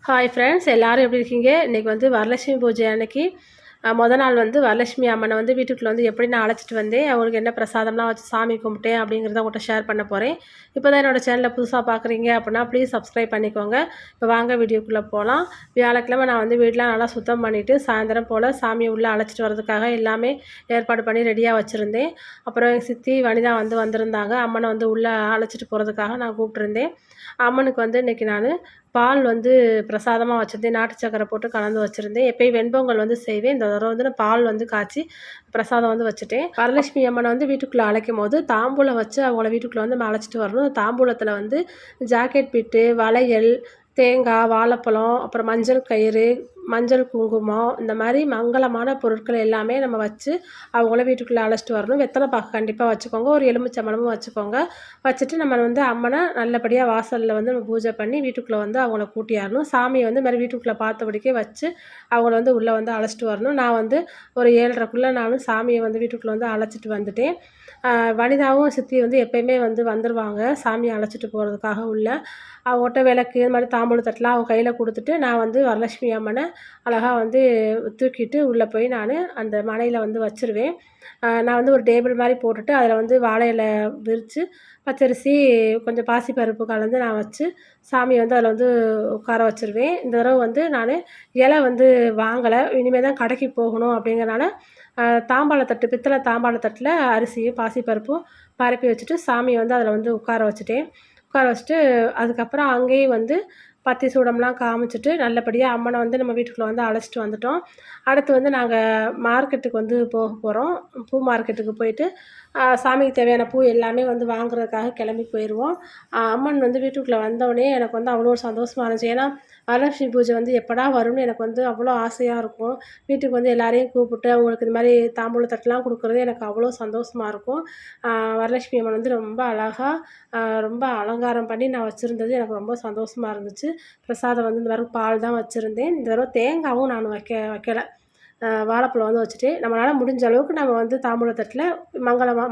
Hi friends, எல்லோரும் எப்படி இருக்கீங்க? இன்றைக்கி வந்து வரலட்சுமி பூஜை அன்னைக்கு மொதல் நாள் வந்து வரலட்சுமி அம்மனை வந்து வீட்டுக்குள்ளே வந்து எப்படி நான் அழைச்சிட்டு வந்தேன், அவங்களுக்கு என்ன பிரசாதம்லாம் வச்சு சாமி கும்பிட்டேன் அப்படிங்கிறத உங்கள்கிட்ட ஷேர் பண்ண போகிறேன். இப்போ தான் என்னோடய சேனலை புதுசாக பார்க்குறீங்க அப்படின்னா ப்ளீஸ் சப்ஸ்கிரைப் பண்ணிக்கோங்க. இப்போ வாங்க வீடியோக்குள்ளே போகலாம். வியாழக்கிழமை நான் வந்து வீடெலாம் நல்லா சுத்தம் பண்ணிவிட்டு சாயந்தரம் போல் சாமியை உள்ளே அழைச்சிட்டு வரதுக்காக எல்லாமே ஏற்பாடு பண்ணி ரெடியாக வச்சுருந்தேன். அப்புறம் எங்கள் சித்தி வனிதா வந்து வந்திருந்தாங்க. அம்மனை வந்து உள்ளே அழைச்சிட்டு போகிறதுக்காக நான் கூப்பிட்ருந்தேன். அம்மனுக்கு வந்து இன்றைக்கி நான் பால் வந்து பிரசாதமாக வச்சுருந்தேன். நாட்டு சக்கரை போட்டு கலந்து வச்சுருந்தேன். எப்பயும் வெண்பொங்கல் வந்து செய்வேன். இந்த தடவை வந்து நான் பால் வந்து காய்ச்சி பிரசாதம் வந்து வச்சுட்டேன். வரலட்சுமி அம்மனை வந்து வீட்டுக்குள்ளே அழைக்கும் போது தாம்பூலம் வச்சு அவங்கள வீட்டுக்குள்ளே வந்து நம்ம அழைச்சிட்டு வரணும். தாம்பூலத்தில் வந்து ஜாக்கெட் பிட்டு, வளையல், தேங்காய், வாழைப்பழம், அப்புறம் மஞ்சள் கயிறு, மஞ்சள் குங்குமம், இந்த மாதிரி மங்களமான பொருட்கள் எல்லாமே நம்ம வச்சு அவங்கள வீட்டுக்குள்ளே அழைச்சிட்டு வரணும். வெத்தலை பாக்கு கண்டிப்பாக வச்சுக்கோங்க. ஒரு எலுமிச்சம்பழமும் வச்சுக்கோங்க. வச்சுட்டு நம்ம வந்து அம்மனை நல்லபடியாக வாசலில் வந்து நம்ம பூஜை பண்ணி வீட்டுக்குள்ளே வந்து அவங்கள கூட்டியாரணும். சாமியை வந்து மாதிரி வீட்டுக்குள்ளே பார்த்தபடிக்கே வச்சு அவங்கள வந்து உள்ளே வந்து அழைச்சிட்டு வரணும். நான் வந்து ஒரு 7:30க்குள்ளே நானும் சாமியை வந்து வீட்டுக்குள்ளே வந்து அழைச்சிட்டு வந்துட்டேன். வனிதாவும் சித்தி வந்து எப்போயுமே வந்து வந்துடுவாங்க சாமியை அழைச்சிட்டு போகிறதுக்காக உள்ள. அவங்ககிட்ட விளக்கு இது மாதிரி தாம்பூல தட்டெலாம் அவங்க கையில் கொடுத்துட்டு நான் வந்து வரலட்சுமி அம்மனை அழகாக வந்து தூக்கிட்டு உள்ளே போய் நான் அந்த மனையில் வந்து வச்சுருவேன். நான் வந்து ஒரு டேபிள் மாதிரி போட்டுட்டு அதில் வந்து வாழை இலை விரித்து பச்சரிசி கொஞ்சம் பாசிப்பருப்பு கலந்து நான் வச்சு சாமியை வந்து அதில் வந்து உட்கார வச்சுருவேன். இந்த தடவை வந்து நான் இலை வந்து வாங்கலை, இனிமேல் தான் கடைக்கு போகணும் அப்படிங்கிறனால தாம்பாளத்தட்டு பித்தளை தாம்பாளத்தட்டில் அரிசியும் பாசிப்பருப்பும் பரப்பி வச்சுட்டு சாமியை வந்து அதில் வந்து உட்கார வச்சுட்டேன். உட்கார வச்சுட்டு அதுக்கப்புறம் அங்கேயும் வந்து பத்தி சூடம்லாம் காமிச்சிட்டு நல்லபடியாக அம்மனை வந்து நம்ம வீட்டுக்குள்ளே வந்து அழைச்சிட்டு வந்துட்டோம். அடுத்து வந்து நாங்கள் மார்க்கெட்டுக்கு வந்து போக போகிறோம். பூ மார்க்கெட்டுக்கு போயிட்டு சாமிக்கு தேவையான பூ எல்லாமே வந்து வாங்குறதுக்காக கிளம்பி போயிடுவோம். அம்மன் வந்து வீட்டுக்குள்ளே வந்தோடனே எனக்கு வந்து அவ்வளோ ஒரு சந்தோஷமாக இருந்துச்சு. ஏன்னா வரலட்சுமி பூஜை வந்து எப்படா வரும்னு எனக்கு வந்து அவ்வளோ ஆசையாக இருக்கும். வீட்டுக்கு வந்து எல்லாரையும் கூப்பிட்டு அவங்களுக்கு இது மாதிரி தாம்பூல தட்டுலாம் கொடுக்குறது எனக்கு அவ்வளோ சந்தோஷமாக இருக்கும். வரலட்சுமி அம்மன் வந்து ரொம்ப அழகாக ரொம்ப அலங்காரம் பண்ணி நான் வச்சுருந்தது எனக்கு ரொம்ப சந்தோஷமாக இருந்துச்சு. பிரசாதம் வந்து இந்த வெறும் பால் தான் வச்சுருந்தேன். இந்த தடவை தேங்காயும் நான் வைக்கலை. வாழைப்பழம் வந்து வச்சுட்டு நம்மளால் முடிஞ்ச அளவுக்கு நம்ம வந்து தாம்பூல தட்டில்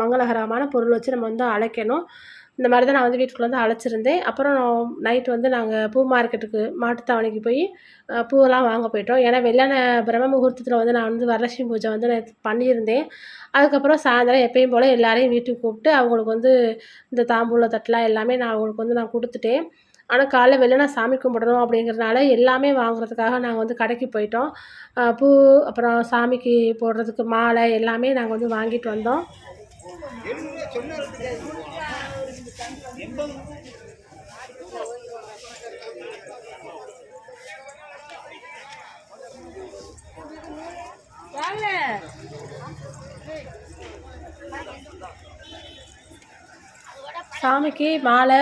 மங்களகரமான பொருள் வச்சு நம்ம வந்து அழைக்கணும். இந்த மாதிரி தான் நான் வந்து வீட்டுக்குள்ளே வந்து அழைச்சிருந்தேன். அப்புறம் நைட்டு வந்து நாங்கள் பூ மார்க்கெட்டுக்கு மாட்டுத்தாவணிக்கு போய் பூவெல்லாம் வாங்க போயிட்டோம். ஏன்னா வெள்ளான பிரம்ம முகூர்த்தத்தில் வந்து நான் வந்து வரலட்சுமி பூஜை வந்து நான் பண்ணியிருந்தேன். அதுக்கப்புறம் சாயந்தரம் எப்பயும் போல் எல்லாரையும் வீட்டுக்கு கூப்பிட்டு அவங்களுக்கு வந்து இந்த தாம்பூல தட்டெலாம் எல்லாமே நான் அவங்களுக்கு வந்து நான் கொடுத்துட்டேன். ஆனால் காலைல வெள்ளன சாமி கும்பிடணும் அப்படிங்கிறதுனால எல்லாமே வாங்குறதுக்காக நாங்கள் வந்து கடைக்கு போயிட்டோம். பூ, அப்புறம் சாமிக்கு போடுறதுக்கு மாலை எல்லாமே நாங்கள் வந்து வாங்கிட்டு வந்தோம். சாமிக்கு மாலை,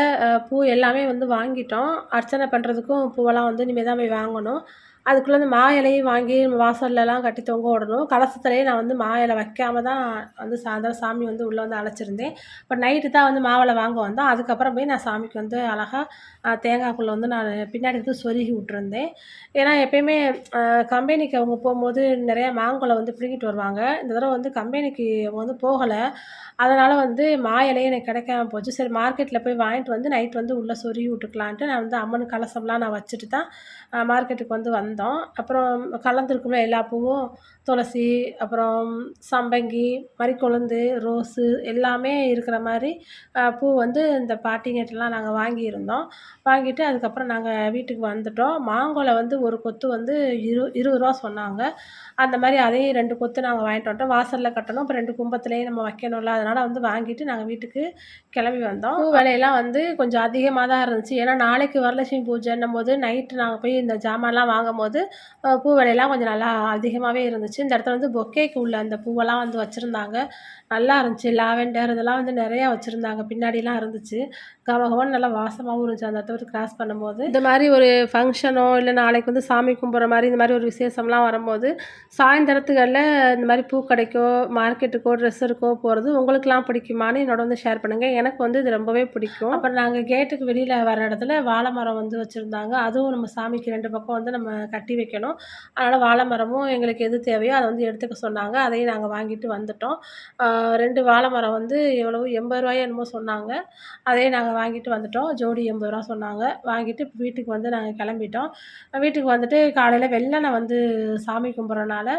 பூ எல்லாமே வந்து வாங்கிட்டோம். அர்ச்சனை பண்ணுறதுக்கும் பூவெல்லாம் வந்து இனிமேல் தான் போய் வாங்கணும். அதுக்குள்ளே இந்த மா இலையும் வாங்கி வாசல்லலாம் கட்டி தொங்க விடணும். கலசத்துலேயே நான் வந்து மா இலை வைக்காம தான் வந்து சாயந்தரம் சாமி வந்து உள்ளே வந்து அழைச்சிருந்தேன். இப்போ நைட்டு தான் வந்து மாவிலை வாங்க வந்தோம். அதுக்கப்புறம் போய் நான் சாமிக்கு வந்து அழகாக தேங்காய்க்குள்ளே வந்து நான் பின்னாடி வந்து சொருகி விட்டுருந்தேன். ஏன்னா எப்பயுமே கம்பெனிக்கு அவங்க போகும்போது நிறையா மாங்கொலை வந்து பிடுங்கிட்டு வருவாங்க. இந்த தடவை வந்து கம்பெனிக்கு அவங்க வந்து போகலை. அதனால் வந்து மா இலையே எனக்கு கிடைக்காம போச்சு. சரி மார்க்கெட்டில் போய் வாங்கிட்டு வந்து நைட் வந்து உள்ளே சொருகி விட்டுக்கலான்ட்டு நான் வந்து அம்மனுக்கு கலசம்லாம் நான் வச்சுட்டு தான் மார்க்கெட்டுக்கு வந்து வந்தோம். அப்புறம் கலந்துருக்கும்ல எல்லா பூவும், துளசி, அப்புறம் சம்பங்கி, மரிக்கொழுந்து, ரோஸு எல்லாமே இருக்கிற மாதிரி பூ வந்து இந்த பாட்டிங்கிட்டலாம் நாங்கள் வாங்கியிருந்தோம். வாங்கிட்டு அதுக்கப்புறம் நாங்கள் வீட்டுக்கு வந்துட்டோம். மாங்கொலை வந்து ஒரு கொத்து வந்து ₹20 சொன்னாங்க. அந்த மாதிரி அதையும் 2 கொத்து நாங்கள் வாங்கிட்டு வந்துட்டோம். வாசலில் கட்டணும், அப்புறம் 2 கும்பத்துலேயே நம்ம வைக்கணும்ல, அதனால் வந்து வாங்கிட்டு நாங்கள் வீட்டுக்கு கிளம்பி வந்தோம். பூ விலையெல்லாம் வந்து கொஞ்சம் அதிகமாக தான் இருந்துச்சு. ஏன்னா நாளைக்கு வரலட்சுமி பூஜைன்னும் போது நைட்டு நாங்கள் போய் இந்த ஜாமான்லாம் வாங்கும்போது பூ விலையெல்லாம் கொஞ்சம் நல்லா அதிகமாகவே இருந்துச்சு. இந்த இடத்துல வந்து பொக்கேக்கு உள்ள அந்த பூவெல்லாம் வந்து வச்சுருந்தாங்க. நல்லா இருந்துச்சு. லாவெண்டர் இதெல்லாம் வந்து நிறையா வச்சுருந்தாங்க. பின்னாடிலாம் இருந்துச்சு. கமகமன்னு நல்லா வாசமாகவும் இருந்துச்சு அந்த இடத்த விட்டு கிராஸ் பண்ணும்போது. இந்த மாதிரி ஒரு ஃபங்க்ஷனோ இல்லை நாளைக்கு வந்து சாமி கும்பிட்ற மாதிரி இந்த மாதிரி ஒரு விசேஷம்லாம் வரும்போது சாயந்தரத்துகளில் இந்த மாதிரி பூக்கடைக்கோ, மார்க்கெட்டுக்கோ, ட்ரெஸ் எடுக்கோ போகிறது உங்களுக்கெல்லாம் பிடிக்குமான்னு என்னோட வந்து ஷேர் பண்ணுங்கள். எனக்கு வந்து இது ரொம்பவே பிடிக்கும். அப்புறம் நாங்கள் கேட்டுக்கு வெளியில் வர இடத்துல வாழை மரம் வந்து வச்சுருந்தாங்க. அதுவும் நம்ம சாமிக்கு 2 பக்கம் வந்து நம்ம கட்டி வைக்கணும். அதனால் வாழை மரமும் எங்களுக்கு எது தேவையோ அதை வந்து எடுத்துக்க சொன்னாங்க. அதையும் நாங்கள் வாங்கிட்டு வந்துட்டோம். 2 வாழை மரம் வந்து எவ்வளவு ரூ. 80 என்னமோ சொன்னாங்க. அதையும் நாங்கள் வாங்கிட்டு வந்துட்டோம். ஜோடி ரூ. 80 சொன்னாங்க. வாங்கிட்டு வீட்டுக்கு வந்து நாங்க கிளம்பிட்டோம். வீட்டுக்கு வந்துட்டு காலையில வெள்ளன வந்து சாமி கும்பிட்றனால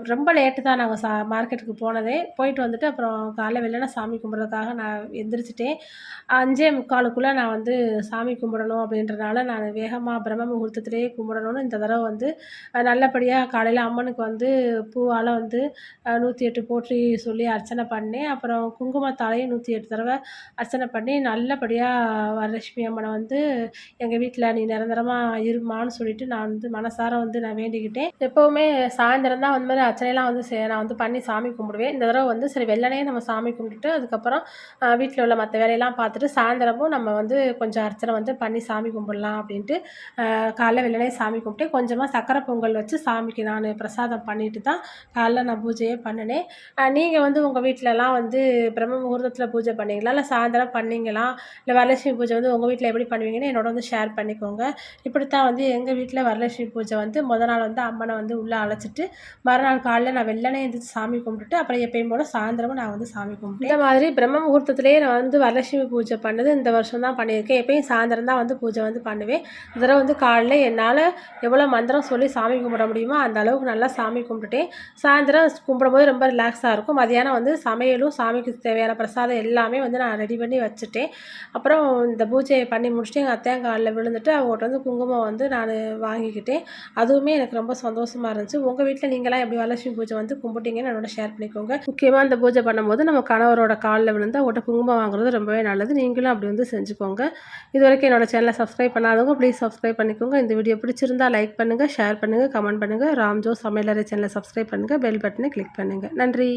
ரொம்ப லேட்டு தான் நாங்க மார்க்கெட்டுக்கு போனதே. போயிட்டு வந்துட்டு அப்புறம் காலைல வெள்ளன சாமி கும்பிட்றதுக்காக நான் எந்திரிச்சுட்டேன். 5:45க்குள்ள நான் வந்து சாமி கும்பிடணும் அப்படின்றனால நான் வேகமா பிரம்ம முகூர்த்தத்திலேயே கும்பிடணும்னு இந்த தடவ வந்து நல்லபடியா காலையில அம்மனுக்கு வந்து பூவால வந்து 108 போற்றி சொல்லி அர்ச்சனை பண்ணேன். அப்புறம் குங்குமத்தாலயும் 108 தடவ அர்ச்சனை பண்ணி நல்லபடியா வரலட்சுமி அம்மன வந்து எங்க வீட்ல நீ நிரந்தரமா இரும்மான்னு சொல்லிட்டு நான் வந்து மனசார வந்து நான் வேண்டிக்கிட்டேன். எப்பவுமே சாயந்தரம் தான் அந்த மாரி அர்ச்சனைலாம் வந்து நான் வந்து பண்ணி சாமி கும்பிடுவேன். இந்த தடவ வந்து சரி வெள்ளனே நம்ம சாமி கும்பிட்டுட்டு, அதுக்கப்புறம் வீட்ல உள்ள மத்த வேலையெல்லாம் பார்த்துட்டு, சாயந்தரமும் நம்ம வந்து கொஞ்சம் அர்ச்சனை வந்து பண்ணி சாமி கும்பிடலாம் அப்படின்ட்டு, காலைல வெள்ளனே சாமி கும்பிட்டு, கொஞ்சமா சர்க்கரை பொங்கல் வச்சு சாமிக்கு நானு பிரசாதம் பண்ணிட்டு தான் காலைல நான் பூஜையே பண்ணுனேன். நீங்க வந்து உங்க வீட்லலாம் வந்து பிரம்ம முகூர்த்தத்தில பூஜை பண்ணீங்களா? இல்ல சாயந்தரம் பண்ணீங்களா? இல்ல வரலட்சுமி பூஜை வந்து உங்க வீட்ல எப்படி பண்ணுவீங்கன்னு என்னோட வந்து ஷேர் பண்ணிக்கோங்க. இப்படித்தான் வந்து எங்க வீட்ல வரலட்சுமி பூஜை வந்து மொத நாள் வந்து அம்மன வந்து உள்ள அழைச்சிட்டு, மறுநாள் காலைல நான் வெள்ளனே எந்திரிச்சு சாமி கும்பிட்டுட்டு, அப்புறம் எப்பயும் போல சாயந்தரமும் நான் வந்து சாமி கும்பிட்டேன். இந்த மாதிரி பிரம்ம முகூர்த்தத்திலேயே நான் வந்து வரலட்சுமி பூஜை பண்ணது இந்த வருஷம் தான் பண்ணியிருக்கேன். எப்பயும் சாயந்தரம் தான் வந்து பூஜை வந்து பண்ணுவேன். இந்த தடவ வந்து காலைல என்னால எவ்வளோ மந்திரம் சொல்லி சாமி கும்பிட முடியுமோ, அந்த அளவுக்கு நல்லா சாமி கும்பிட்டுட்டேன். சாயந்தரம் கும்பிடும்போது ரொம்ப ரிலாக்ஸாக இருக்கும். மதியானம் வந்து சமையலும், சாமிக்கு தேவையான பிரசாதம் எல்லாமே வந்து நான் ரெடி பண்ணி வச்சுட்டேன். அப்புறம் இந்த பூஜையை பண்ணி முடிச்சுட்டு எங்கள் அத்தையன் காலில் விழுந்துட்டு அவங்கள்ட்ட வந்து குங்குமம் வந்து நான் வாங்கிக்கிட்டேன். அதுவுமே எனக்கு ரொம்ப சந்தோஷமா இருந்துச்சு. உங்க வீட்ல நீங்கலாம் எப்படி வரலட்சுமி பூஜை வந்து கும்பிட்டீங்கன்னு என்னோட ஷேர் பண்ணிக்கோங்க. முக்கியமா இந்த பூஜை பண்ணும்போது நம்ம கணவரோட காலில் விழுந்து அவங்கள்ட்ட குங்குமம் வாங்குறது ரொம்பவே நல்லது. நீங்களும் அப்படி வந்து செஞ்சுக்கோங்க. இதுவரைக்கும் என்னோட சேனலை சப்ஸ்கிரைப் பண்ணாதவங்க ப்ளீஸ் சப்ஸ்கிரைப் பண்ணிக்கோங்க. இந்த வீடியோ பிடிச்சிருந்தா லைக் பண்ணுங்க, ஷேர் பண்ணுங்க, கமெண்ட் பண்ணுங்க. ராம்ஜோ சமையலறை சேனலை சப்ஸ்கிரைப் பண்ணுங்க, பெல் பட்டனை கிளிக் பண்ணுங்க. நன்றி.